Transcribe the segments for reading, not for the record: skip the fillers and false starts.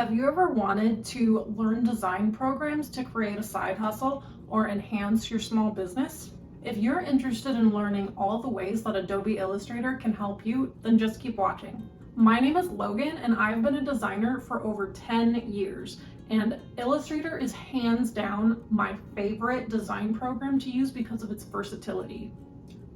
Have you ever wanted to learn design programs to create a side hustle or enhance your small business? If you're interested in learning all the ways that Adobe Illustrator can help you, then just keep watching. My name is Logan and I've been a designer for over 10 years, and Illustrator is hands down my favorite design program to use because of its versatility.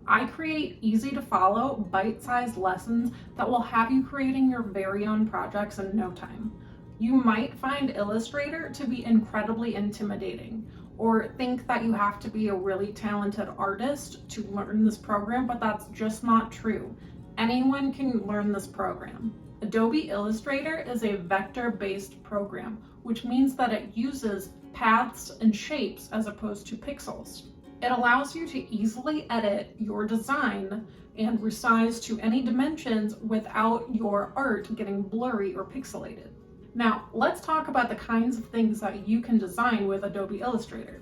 I create easy to follow, bite-sized lessons that will have you creating your very own projects in no time. You might find Illustrator to be incredibly intimidating, or think that you have to be a really talented artist to learn this program, but that's just not true. Anyone can learn this program. Adobe Illustrator is a vector-based program, which means that it uses paths and shapes as opposed to pixels. It allows you to easily edit your design and resize to any dimensions without your art getting blurry or pixelated. Now, let's talk about the kinds of things that you can design with Adobe Illustrator.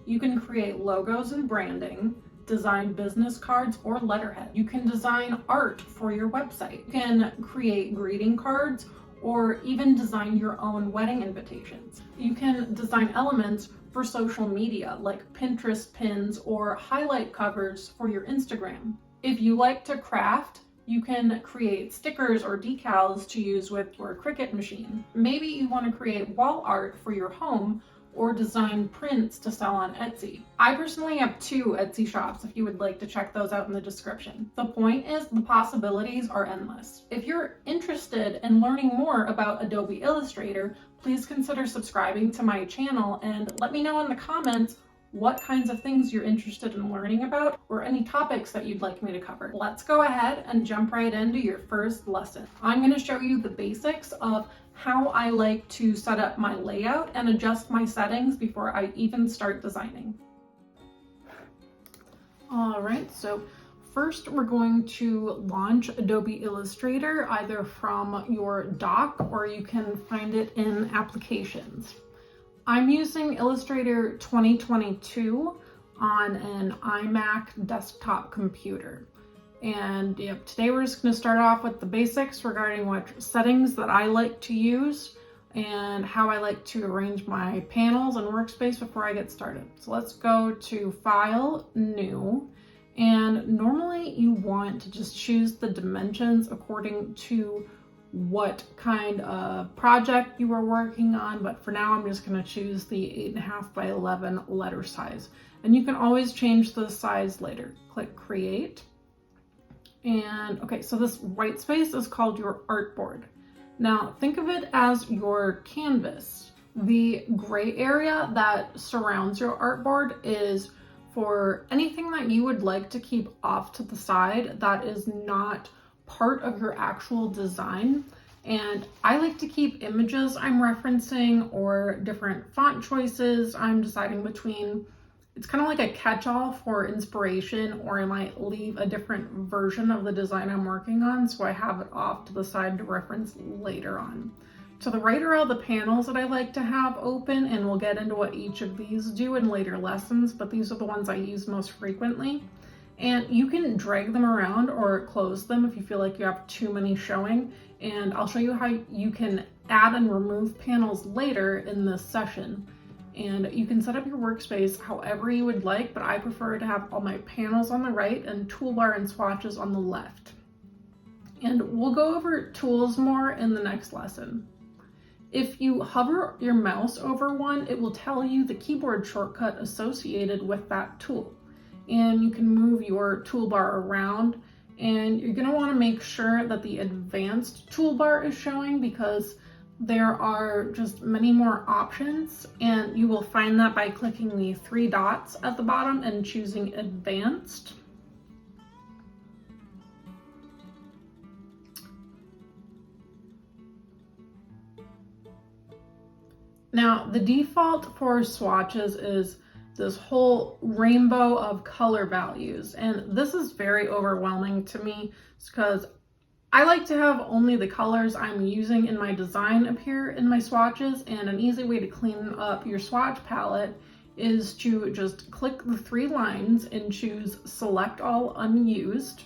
You can create logos and branding, design business cards or letterhead. You can design art for your website. You can create greeting cards or even design your own wedding invitations. You can design elements for social media like Pinterest pins or highlight covers for your Instagram. If you like to craft, you can create stickers or decals to use with your Cricut machine. Maybe you want to create wall art for your home or design prints to sell on Etsy. I personally have 2 Etsy shops if you would like to check those out in the description. The point is, the possibilities are endless. If you're interested in learning more about Adobe Illustrator, please consider subscribing to my channel and let me know in the comments what kinds of things you're interested in learning about or any topics that you'd like me to cover. Let's go ahead and jump right into your first lesson. I'm going to show you the basics of how I like to set up my layout and adjust my settings before I even start designing. All right, so first we're going to launch Adobe Illustrator either from your dock or you can find it in applications. I'm using Illustrator 2022 on an iMac desktop computer. And today we're just going to start off with the basics regarding what settings that I like to use and how I like to arrange my panels and workspace before I get started. So let's go to File, New, and normally you want to just choose the dimensions according to what kind of project you are working on, but for now I'm just going to choose the 8.5 by 11 letter size, and you can always change the size later. Click Create, and okay, so this white space is called your artboard. Now think of it as your canvas. The gray area that surrounds your artboard is for anything that you would like to keep off to the side that is not part of your actual design. And I like to keep images I'm referencing or different font choices I'm deciding between. It's kind of like a catch-all for inspiration, or I might leave a different version of the design I'm working on so I have it off to the side to reference later on. To the right are all the panels that I like to have open, and we'll get into what each of these do in later lessons, but these are the ones I use most frequently. And you can drag them around or close them if you feel like you have too many showing. And I'll show you how you can add and remove panels later in this session. And you can set up your workspace however you would like, but I prefer to have all my panels on the right and toolbar and swatches on the left. And we'll go over tools more in the next lesson. If you hover your mouse over one, it will tell you the keyboard shortcut associated with that tool. And you can move your toolbar around, and you're going to want to make sure that the advanced toolbar is showing because there are just many more options, and you will find that by clicking the 3 dots at the bottom and choosing advanced. Now, the default for swatches is this whole rainbow of color values, and this is very overwhelming to me because I like to have only the colors I'm using in my design appear in my swatches, and an easy way to clean up your swatch palette is to just click the 3 lines and choose Select All Unused,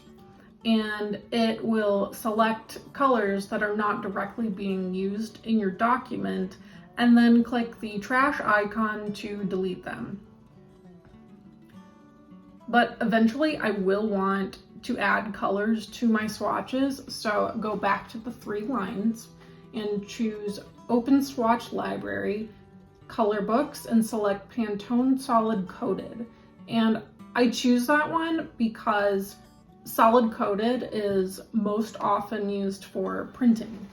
and it will select colors that are not directly being used in your document, and then click the trash icon to delete them. But eventually I will want to add colors to my swatches, so go back to the 3 lines and choose Open Swatch Library, Color Books, and select Pantone Solid Coated. And I choose that one because solid coated is most often used for printing.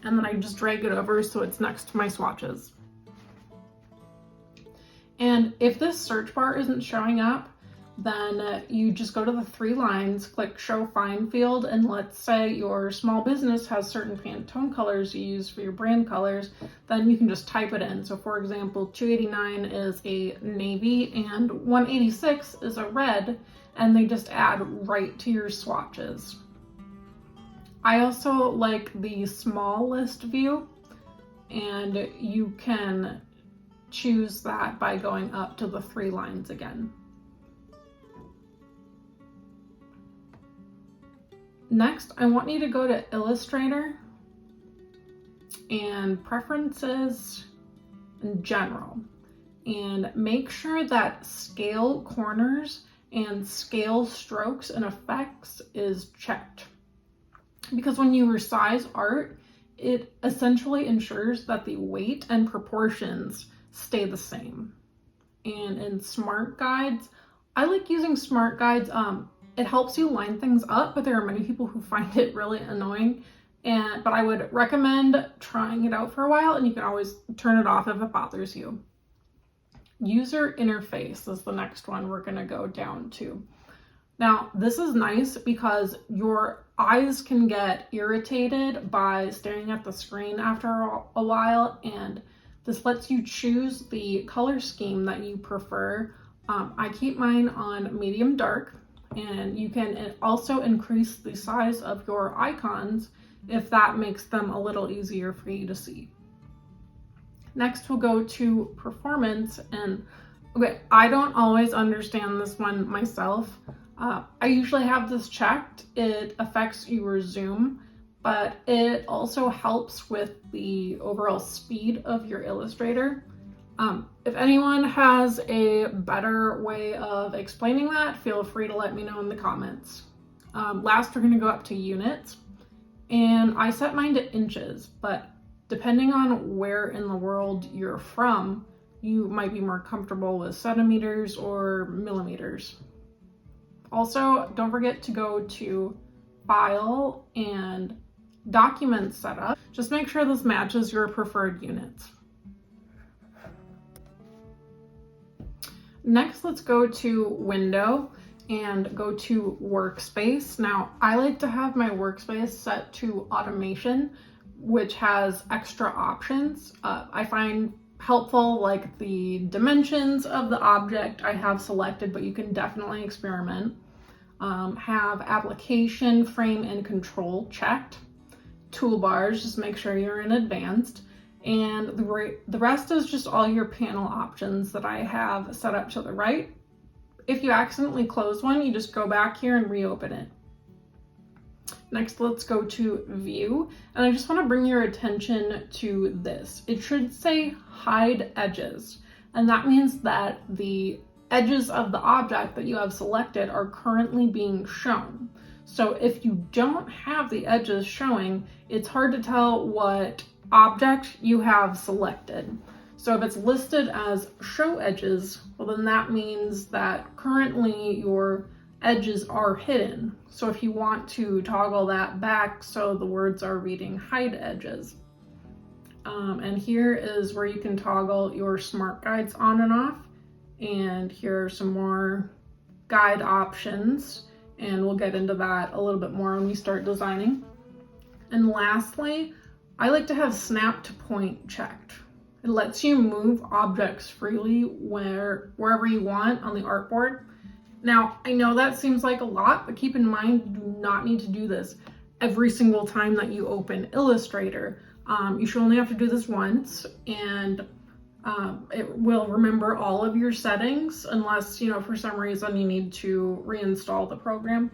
And then I just drag it over so it's next to my swatches. And if this search bar isn't showing up, then you just go to the 3 lines, click Show Find field, and let's say your small business has certain Pantone colors you use for your brand colors, then you can just type it in. So for example, 289 is a navy and 186 is a red, and they just add right to your swatches. I also like the small list view, and you can choose that by going up to the 3 lines again. Next, I want you to go to Illustrator and Preferences and General, and make sure that Scale Corners and Scale Strokes and Effects is checked. Because when you resize art, it essentially ensures that the weight and proportions stay the same. And in Smart Guides, I like using Smart Guides. It helps you line things up, but there are many people who find it really annoying. But I would recommend trying it out for a while, and you can always turn it off if it bothers you. User interface is the next one we're going to go down to. Now, this is nice because your eyes can get irritated by staring at the screen after a while, and this lets you choose the color scheme that you prefer. I keep mine on medium dark, and you can also increase the size of your icons if that makes them a little easier for you to see. Next, we'll go to performance, and okay, I don't always understand this one myself. I usually have this checked. It affects your zoom, but it also helps with the overall speed of your Illustrator. If anyone has a better way of explaining that, feel free to let me know in the comments. Last, we're going to go up to units, and I set mine to inches, but depending on where in the world you're from, you might be more comfortable with centimeters or millimeters. Also, don't forget to go to File and Document Setup. Just make sure this matches your preferred units. Next, let's go to Window and go to Workspace. Now, I like to have my workspace set to Automation, which has extra options. I find helpful like the dimensions of the object I have selected, but you can definitely experiment. Have Application, Frame, and Control checked. Toolbars, just make sure you're in Advanced. And the rest is just all your panel options that I have set up to the right. If you accidentally close one, you just go back here and reopen it. Next, let's go to View, and I just want to bring your attention to this. It should say Hide Edges, and that means that the edges of the object that you have selected are currently being shown. So if you don't have the edges showing, it's hard to tell what object you have selected. So if it's listed as Show Edges, well then that means that currently your edges are hidden. So if you want to toggle that back so the words are reading Hide Edges. And here is where you can toggle your Smart Guides on and off. And here are some more guide options, and we'll get into that a little bit more when we start designing. And lastly, I like to have Snap to Point checked. It lets you move objects freely wherever you want on the artboard. Now, I know that seems like a lot, but keep in mind you do not need to do this every single time that you open Illustrator. You should only have to do this once, and it will remember all of your settings unless, for some reason you need to reinstall the program.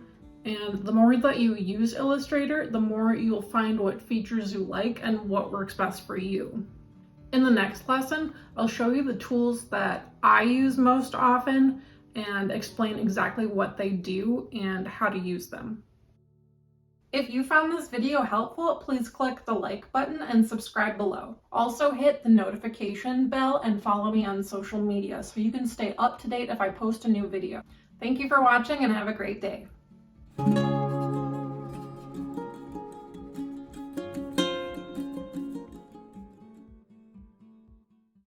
And the more that you use Illustrator, the more you'll find what features you like and what works best for you. In the next lesson, I'll show you the tools that I use most often and explain exactly what they do and how to use them. If you found this video helpful, please click the like button and subscribe below. Also hit the notification bell and follow me on social media so you can stay up to date if I post a new video. Thank you for watching and have a great day.